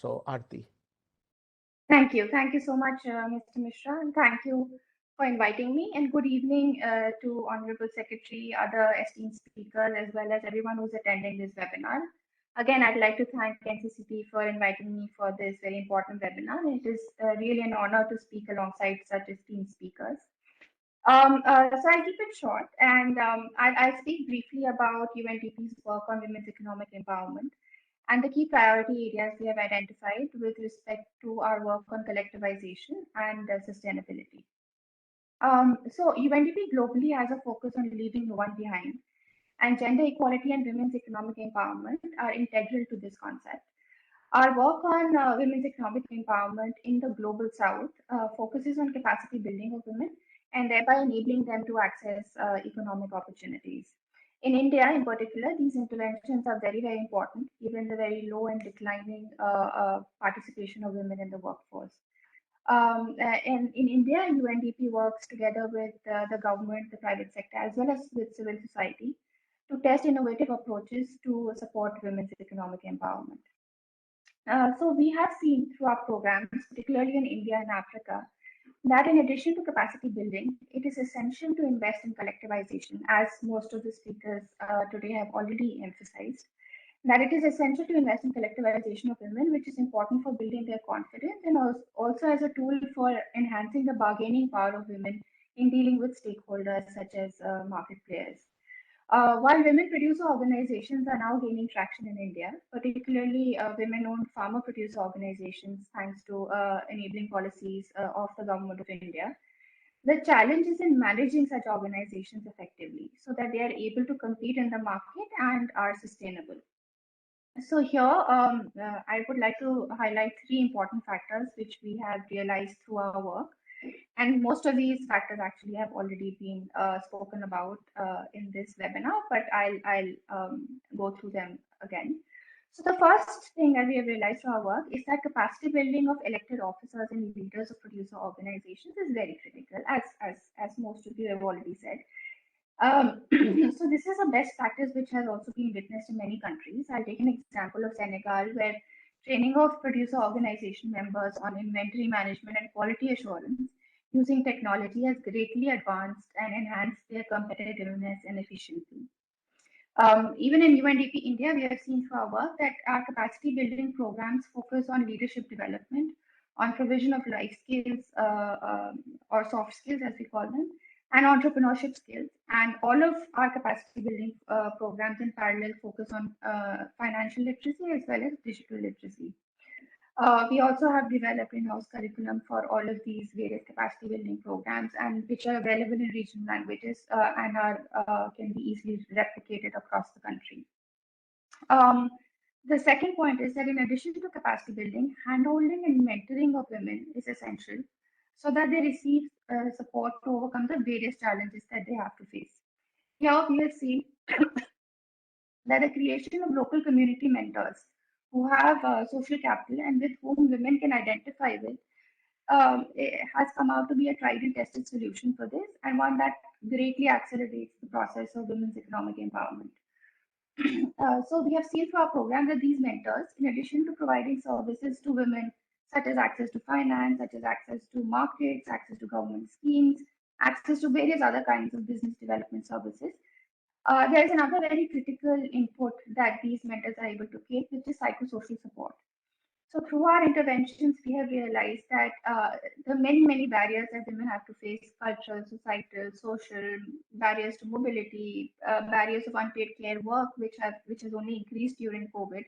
So, Aarti. Thank you. Thank you so much, Mr. Mishra, and thank you for inviting me. And good evening to Honorable Secretary, other esteemed speakers, as well as everyone who's attending this webinar. Again, I'd like to thank NCCT for inviting me for this very important webinar. It is really an honor to speak alongside such esteemed speakers. So I'll keep it short, and I'll speak briefly about UNDP's work on women's economic empowerment and the key priority areas we have identified with respect to our work on collectivization and sustainability. So UNDP globally has a focus on leaving no one behind, and gender equality and women's economic empowerment are integral to this concept. Our work on women's economic empowerment in the global south focuses on capacity building of women and thereby enabling them to access economic opportunities. In India, in particular, these interventions are very, very important given the very low and declining participation of women in the workforce. And in India, UNDP works together with the government, the private sector, as well as with civil society to test innovative approaches to support women's economic empowerment. So we have seen through our programs, particularly in India and Africa, that in addition to capacity building, it is essential to invest in collectivization, as most of the speakers today have already emphasized, that it is essential to invest in collectivization of women, which is important for building their confidence and also as a tool for enhancing the bargaining power of women in dealing with stakeholders such as market players. While women producer organizations are now gaining traction in India, particularly women-owned farmer producer organizations, thanks to enabling policies of the government of India, the challenge is in managing such organizations effectively so that they are able to compete in the market and are sustainable. So here, I would like to highlight three important factors which we have realized through our work. And most of these factors actually have already been spoken about in this webinar, but I'll go through them again. So the first thing that we have realized through our work is that capacity building of elected officers and leaders of producer organizations is very critical, as most of you have already said. So this is a best practice which has also been witnessed in many countries. I'll take an example of Senegal, where training of producer organization members on inventory management and quality assurance using technology has greatly advanced and enhanced their competitiveness and efficiency. Even in UNDP India, we have seen through our work that our capacity building programs focus on leadership development, on provision of life skills or soft skills as we call them, and entrepreneurship skills. And all of our capacity building programs in parallel focus on financial literacy as well as digital literacy. We also have developed in-house curriculum for all of these various capacity building programs, and which are available in regional languages and can be easily replicated across the country. The second point is that in addition to capacity building, handholding and mentoring of women is essential so that they receive support to overcome the various challenges that they have to face. Here we have seen that the creation of local community mentors who have social capital and with whom women can identify with has come out to be a tried and tested solution for this, and one that greatly accelerates the process of women's economic empowerment. So we have seen through our program that these mentors, in addition to providing services to women, such as access to finance, such as access to markets, access to government schemes, access to various other kinds of business development services, there is another very critical input that these mentors are able to give, which is psychosocial support. So through our interventions, we have realized that the many barriers that women have to face, cultural, societal, social, barriers to mobility, barriers of unpaid care work, which has only increased during COVID.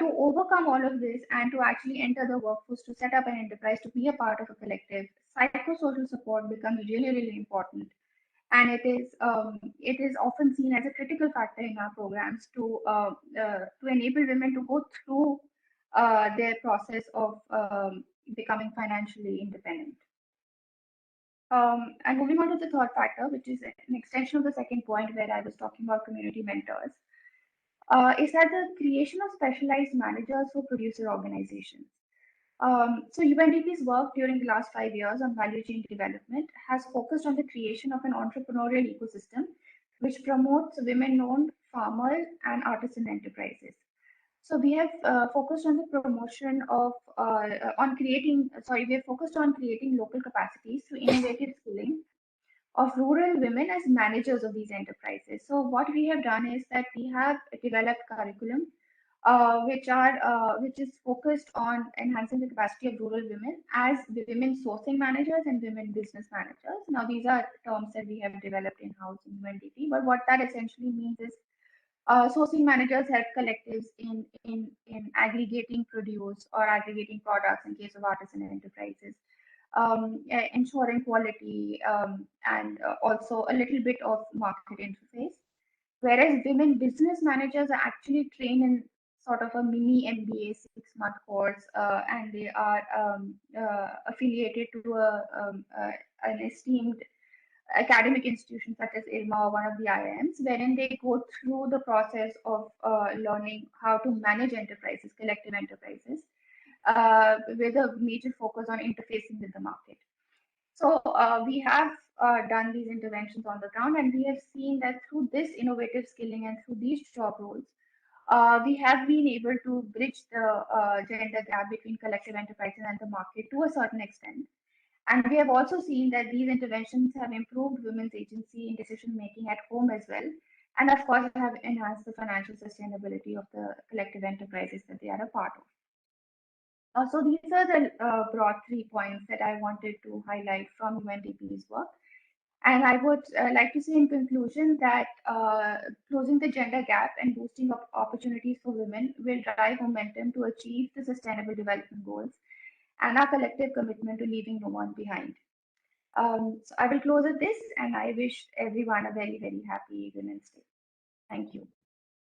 To overcome all of this and to actually enter the workforce, to set up an enterprise, to be a part of a collective, psychosocial support becomes really important. And it is often seen as a critical factor in our programs to enable women to go through their process of becoming financially independent. And moving on to the third factor, which is an extension of the second point where I was talking about community mentors, is that the creation of specialized managers for producer organizations. So UNDP's work during the last 5 years on value chain development has focused on the creation of an entrepreneurial ecosystem which promotes women-owned farmer and artisan enterprises. So we have focused on the promotion of we have focused on creating local capacities through innovative skilling of rural women as managers of these enterprises. So what we have done is that we have developed curriculum which is focused on enhancing the capacity of rural women as women sourcing managers and women business managers. Now these are terms that we have developed in-house in UNDP, but what that essentially means is sourcing managers help collectives in aggregating produce or aggregating products in case of artisan enterprises, ensuring quality and also a little bit of market interface. Whereas women business managers are actually trained in sort of a mini MBA 6-month course, and they are affiliated to an esteemed academic institutions such as IRMA or one of the IIMs, wherein they go through the process of learning how to manage enterprises, collective enterprises, with a major focus on interfacing with the market. So we have done these interventions on the ground, and we have seen that through this innovative skilling and through these job roles, we have been able to bridge the gender gap between collective enterprises and the market to a certain extent. And we have also seen that these interventions have improved women's agency in decision making at home as well. And of course, have enhanced the financial sustainability of the collective enterprises that they are a part of. So these are the broad 3 points that I wanted to highlight from UNDP's work. And I would like to say in conclusion that closing the gender gap and boosting opportunities for women will drive momentum to achieve the sustainable development goals and our collective commitment to leaving no one behind. So I will close with this, and I wish everyone a very, very happy Women's Day. Thank you.